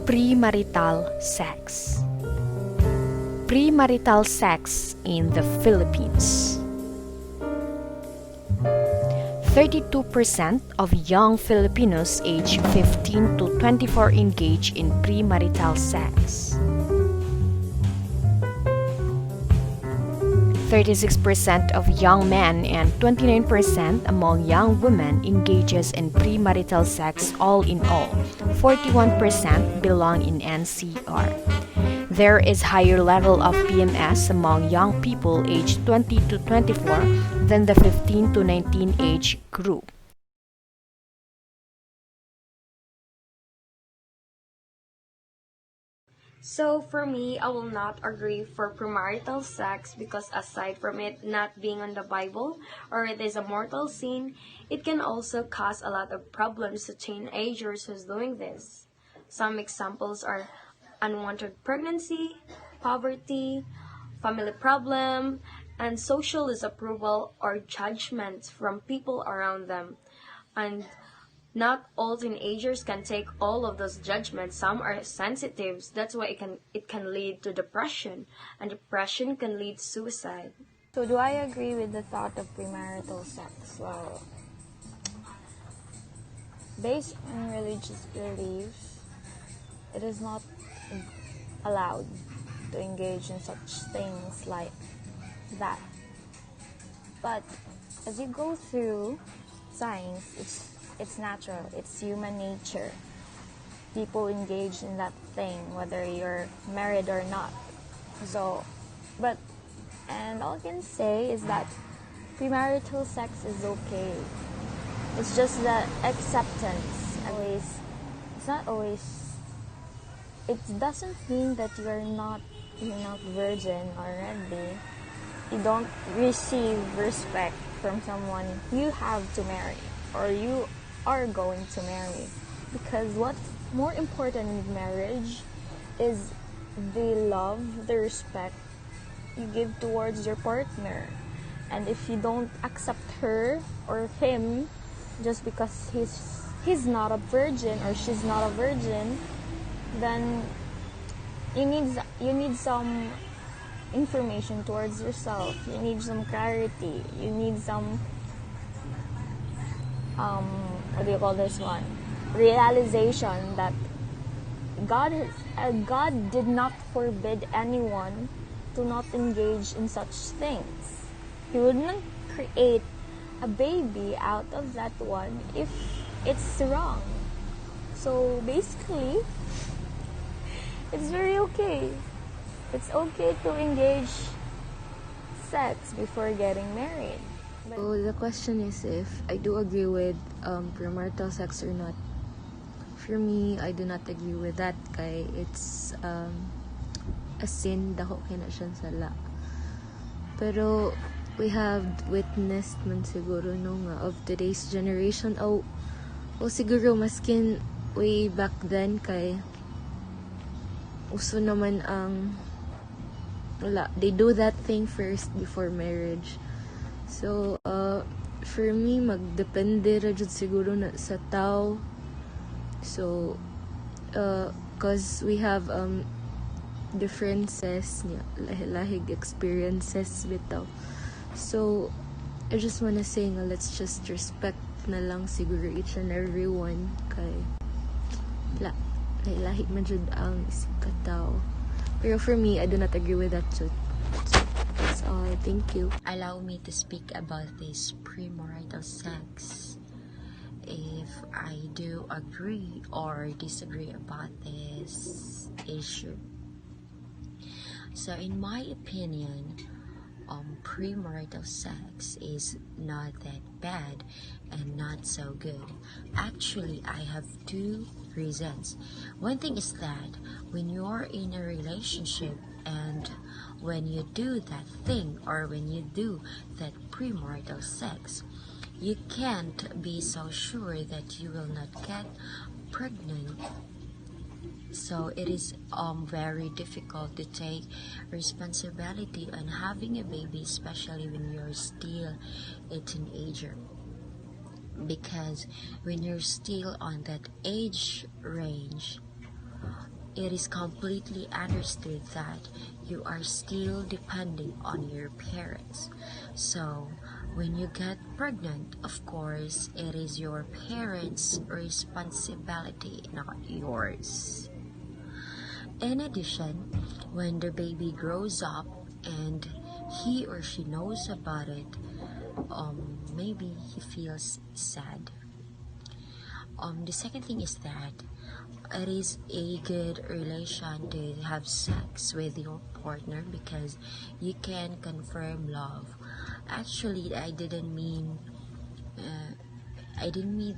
Premarital sex. Premarital sex in the Philippines. 32% of young Filipinos aged 15 to 24 engage in premarital sex. 36% of young men and 29% among young women engages in premarital sex. All in all, 41% belong in NCR. There is higher level of PMS among young people aged 20 to 24 than the 15 to 19 age group. So for me, I will not agree for premarital sex because aside from it not being on the Bible or it is a mortal sin, it can also cause a lot of problems to teenagers who's doing this. Some examples are unwanted pregnancy, poverty, family problem, and social disapproval or judgment from people around them. And not all teenagers can take all of those judgments. Some are sensitive. That's why it can lead to depression, and depression can lead to suicide. So do I agree with the thought of premarital sex? Well, based on religious beliefs, it is not allowed to engage in such things like that. But as you go through science, it's natural, it's human nature. People engage in that thing whether you're married or not. And all I can say is that premarital sex is okay. It's just that acceptance. It's not always. It doesn't mean that you're not virgin already. You don't receive respect from someone you have to marry or you are going to marry, because what's more important in marriage is the love, the respect you give towards your partner. And if you don't accept her or him just because he's not a virgin or she's not a virgin, then you need some information towards yourself. You need some clarity. You need some what do you call this one? Realization that God did not forbid anyone to not engage in such things. He wouldn't create a baby out of that one if it's wrong. So basically, it's very okay. It's okay to engage sex before getting married. So the question is if I do agree with premarital sex or not. For me, I do not agree with that, kay it's a sin, dako kina siyang sala. Pero we have witnessed man siguro of today's generation o siguro maskin way back then kay uso naman ang they do that thing first before marriage. So for me magdepende ra jud siguro na sa tao. So cause we have differences niya, lahig experiences bitaw. So I just wanna say nga let's just respect na lang siguro each and every one kay lahi man jud ang isip ka tao. Pero for me, I do not agree with that too. So that's all. Thank you. Allow me to speak about this premarital sex. If I do agree or disagree about this issue. So in my opinion, premarital sex is not that bad and not so good. Actually, I have two reasons. One thing is that when you're in a relationship and when you do that thing or when you do that premarital sex, you can't be so sure that you will not get pregnant. So it is very difficult to take responsibility on having a baby, especially when you're still a teenager. Because when you're still on that age range, it is completely understood that you are still depending on your parents. So, when you get pregnant, of course, it is your parents' responsibility, not yours. In addition, when the baby grows up and he or she knows about it, maybe he feels sad. The second thing is that it is a good relation to have sex with your partner because you can confirm love. Actually, uh, I didn't mean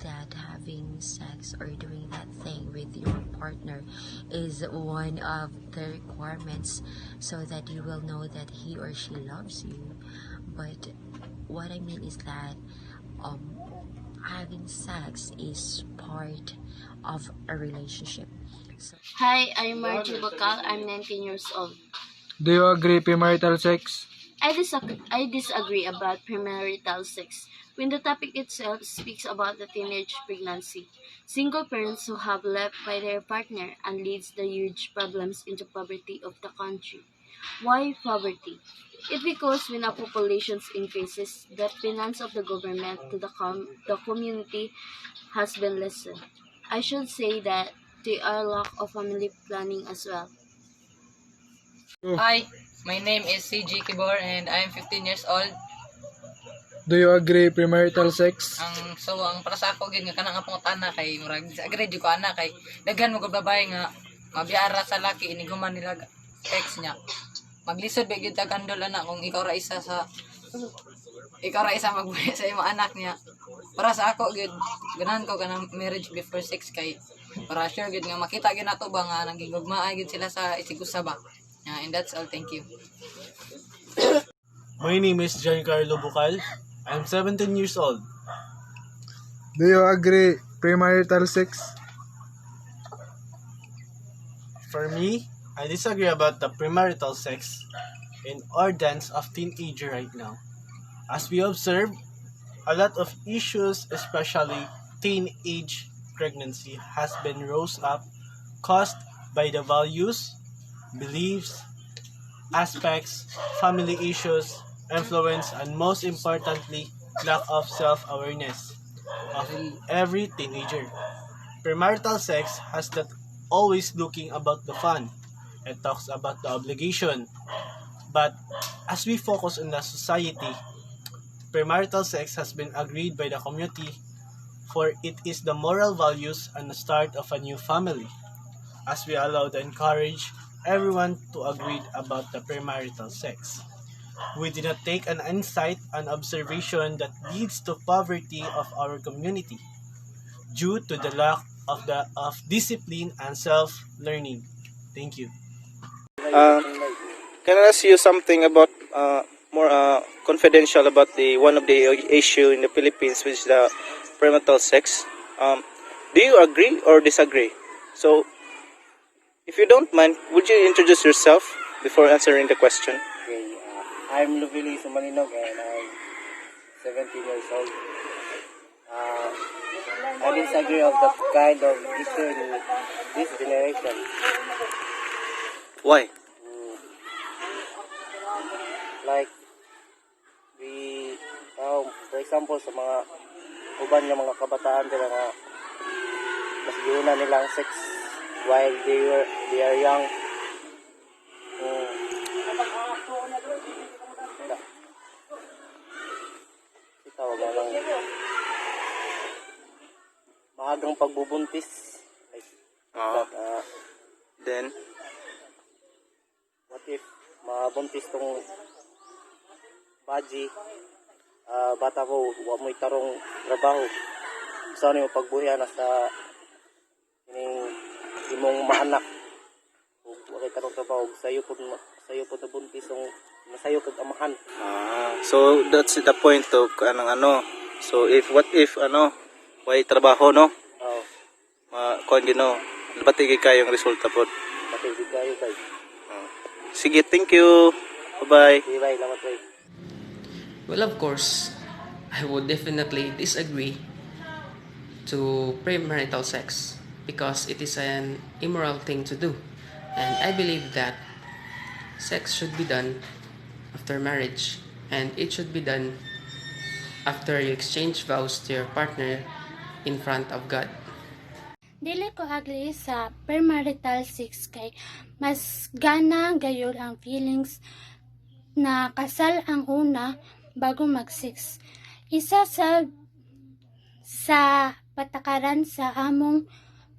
that having sex or doing that thing with your partner is one of the requirements so that you will know that he or she loves you. But what I mean is that um, having sex is part of a relationship. So, Hi, I'm Margie Bakal. I'm 19 years old. Do you agree premarital sex? I disagree about premarital sex. When the topic itself speaks about the teenage pregnancy, single parents who have left by their partner and leads the huge problems into poverty of the country. Why poverty? It's because when our population increases, the finance of the government to the community has been lessened. I should say that there are lack of family planning as well. Oh. Hi, my name is CG Kibor and I'm 15 years old. Do you agree premarital sex? Ang para sa ako gid nga kanang apong tana kay murag agree jud ko ana kay daghan mo gud babae nga mabiara sa laki iniguman nila ex niya. Maglisod ba gyud ta kandol ana kung ikaw ra isa magbuhi sa imong anak niya. Para sa ako gid ganahan ko kanang marriage before sex kay para sure gid nga makita gyud nato ba nga nagigugmaay gid sila sa isig usa ba. Yeah, and that's all. Thank you. My name is Giancarlo Bucal. I'm 17 years old. Do you agree premarital sex? For me, I disagree about the premarital sex in our dance of teenager right now. As we observe, a lot of issues, especially teenage pregnancy, has been rose up caused by the values, beliefs, aspects, family issues, influence, and most importantly, lack of self-awareness of every teenager. Premarital sex has that always looking about the fun. It talks about the obligation. But as we focus on the society, premarital sex has been agreed by the community for it is the moral values and the start of a new family. As we allow to encourage everyone to agree about the premarital sex. We did not take an insight and observation that leads to poverty of our community due to the lack of discipline and self-learning. Thank you. Uh, can I ask you something about more confidential about the one of the issue in the Philippines, which is the premarital sex? Do you agree or disagree? So, if you don't mind, would you introduce yourself before answering the question? Okay, I'm Luvili Sumalinog and I'm 17 years old. I disagree of that kind of issue in this generation. Why? Like, for example, sa mga uban ng mga kabataan nila nga mas giuna nilang sex while they are young. Tawag na lang maagang pagbubuntis. Like, Then, what if mabuntis tong baji, bata ko, wa mo'y tarong trabaho. Saan yung pagbuhian na sa imong maanak. Wa kay tarong trabaho, sayo po nabuntis yung masayo kag amahan. so that's the point to So what if why trabaho no? Oh, Kung hindi no, batigay kayong resulta po. matindi kayo kay. Sige, thank you. Bye-bye. Bye, lamat kay. Well, of course, I would definitely disagree to premarital sex because it is an immoral thing to do. And I believe that sex should be done after marriage, and it should be done after you exchange vows to your partner in front of God. Dili ko agree sa premarital sex kay mas gana gayud ang feelings na kasal ang una bago mag-sex. Isa sa patakaran sa among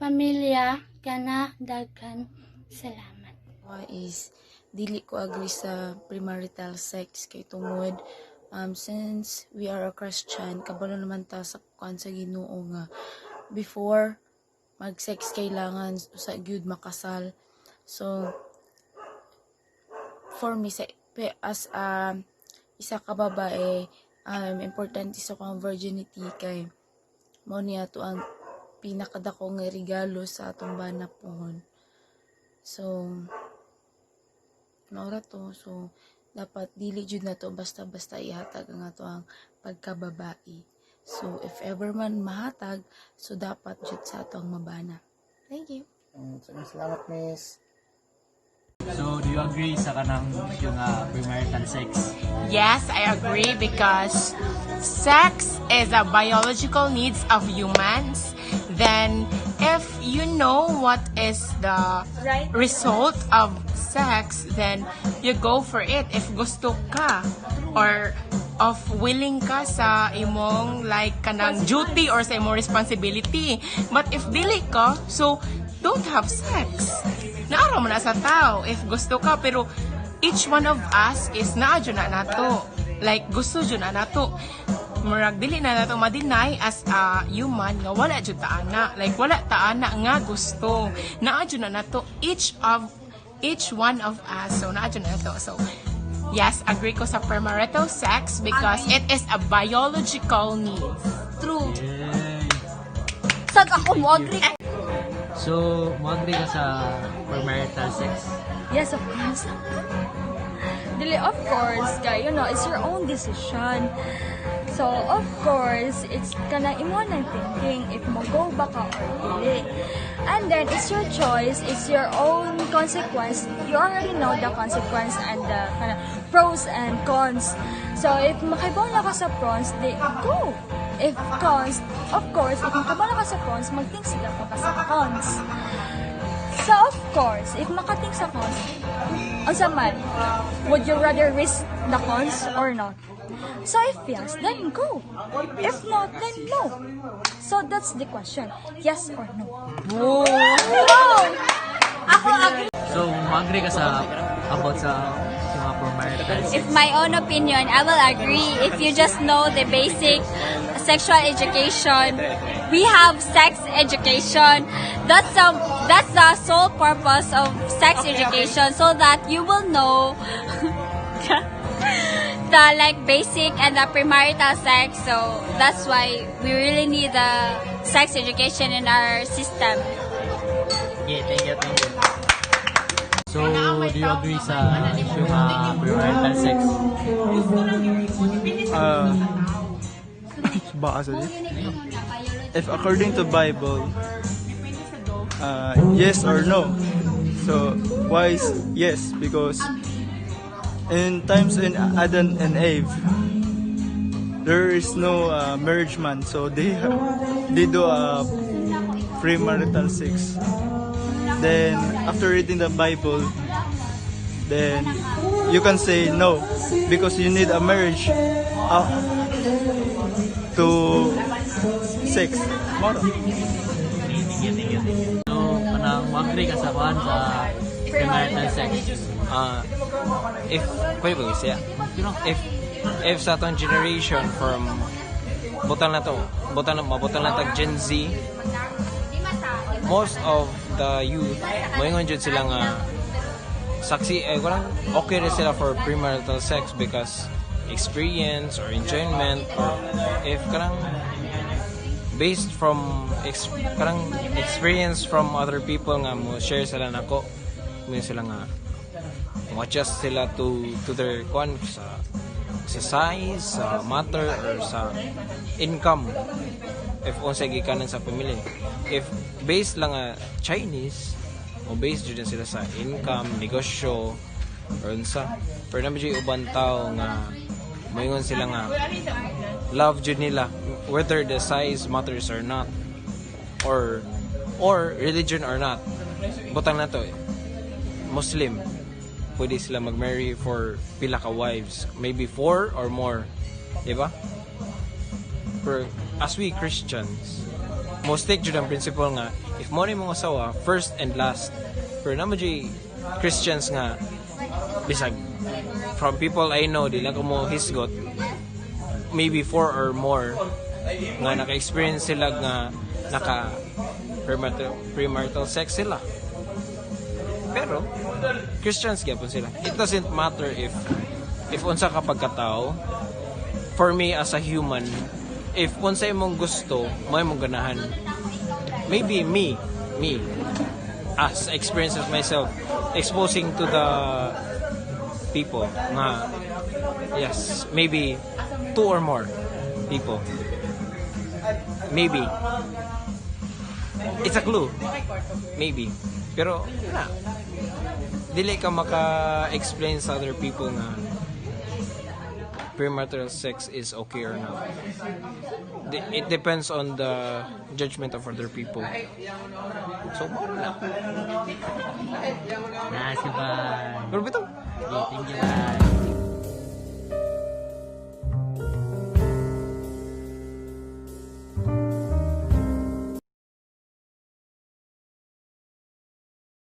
pamilya kana daghan salamat. Is dili ko agree sa premarital sex kay tungod since we are a Christian, kabalo naman ta sa kuan sa Ginoo nga before mag-sex kailangan sa gyud makasal. So for me as isa ka babae, importante sa kong virginity kay mao niya to ang pinakadako nga regalo sa atong bana pohon. So maura to, so dapat dili jud na to basta-basta ihatag ang ato ang pagkababae. So if ever man mahatag, so dapat jud sa ato ang mabana. Thank you. Salamat, miss. So, do you agree sa kanang yung premarital sex? Yes, I agree because sex is a biological needs of humans. Then, if you know what is the result of sex, then you go for it if gusto ka or of willing ka sa imong like kanang duty or sa imong responsibility. But if dili ka, so don't have sex. Naaraw mo na sa tao if gusto ka, pero each one of us is naa dyan na nato. Like gusto dyan na nato. Murag dili na nato ma-deny as a human nga wala dyan taana. Like wala taana nga gusto. Naa dyan na nato each one of us. So naa dyan na nato. So yes, agree ko sa premarital sex because it is a biological need. True. Yay! Sag ako mo agree. So, mo agree ka sa premarital sex? Yes, of course. Dili, of course, kay, it's your own decision. So, of course, it's kana imo nang thinking if mo go ba ka or dili. And then, it's your choice, it's your own consequence. You already know the consequence and the kana, pros and cons. So, if makibawala ka sa pros, di, go! If cons, of course, if makabala ka sa cons, mag-think sila ka sa cons. So, of course, if makating sa cons, unsa man, would you rather risk the cons or not? So, if yes, then go. If not, then no. So, that's the question. Yes or no? No! Ako agree. So, mo agree ka sa about sa mga premarital sex? If my own opinion, I will agree. If you just know the basic sexual education, we have sex education. That's the sole purpose of sex education, so that you will know the like basic and the premarital sex. So that's why we really need the sex education in our system. Yeah, thank you. So, do you agree sa issue ng premarital sex? If according to Bible, yes or no. So why is yes? Because in times in Adam and Eve, there is no marriage man, so they do a premarital sex. Then after reading the Bible, then you can say no because you need a marriage to sex. Moro. So, kanang mo agree ka sa kuhan sa premarital sex? If Bible is if sa atong generation from butang na tag Gen Z, most of the youth moingon jud sila nga okay na sila for premarital sex because experience or enjoyment, or if karang based from experience from other people nga mo share sila nako, mo sila nga adjust sila to their sa size, sa matter, or sa income if unsay gikanan sa pamilya. If based lang Chinese o based jud sila sa income, negosyo or unsa. Pero naman jud uban tao nga moingon sila nga love jud nila whether the size matters or not, or religion or not. Butang na to, Muslim, pwede sila mag-marry for pila ka wives, maybe 4 or more, di ba? Pero as we Christians, most take jud ang principle nga if mo ni mong asawa, first and last. Pero naman jud Christians nga bisag from people I know, dila ko mo hisgot, maybe 4 or more nga naka-experience sila nga naka premarital sex sila. Pero Christians gyapon sila. It doesn't matter if unsa ka pagkatao. For me as a human, if unsa imong gusto, mo imong ganahan. Maybe me as experiences myself exposing to the people nga yes, maybe 2 or more people. Maybe it's a clue, maybe, pero na dili ka maka-explain sa other people nga premarital sex is okay or not. It depends on the judgment of other people. So mo na. Nice, goodbye. Pero bitaw. Thank you, bye.